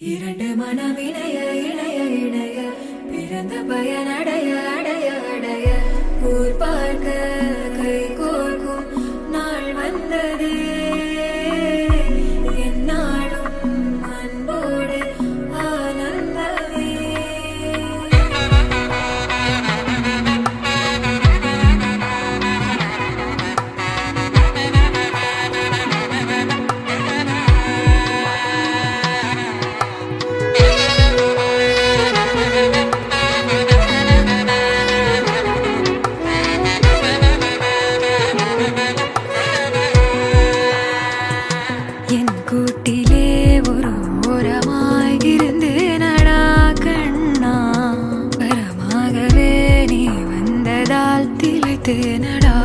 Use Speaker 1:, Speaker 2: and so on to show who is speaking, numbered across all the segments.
Speaker 1: இரண்டு மனம் இணைய இணைய இணைய பிறந்த பயன் அடைய அடைய அடைய ஊர் பார்க்க கை கோர்க்கும் நாள் வந்ததே என்னாலும் அன்போடு ஆனந்தமே. என் கூட்டிலே ஒரு ஓரமாய் இருந்தேனடா கண்ணா, வரமாகவே நீ வந்ததால் திளைத்தேனடா.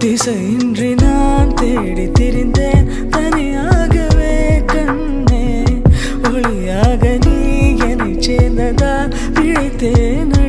Speaker 2: திசையின்றி நான் தேடி திரிந்தேன் தனியாகவே கண்ணே, ஒளியாக நீ என்னை சேர்ந்ததால் பிழைத்தேன்.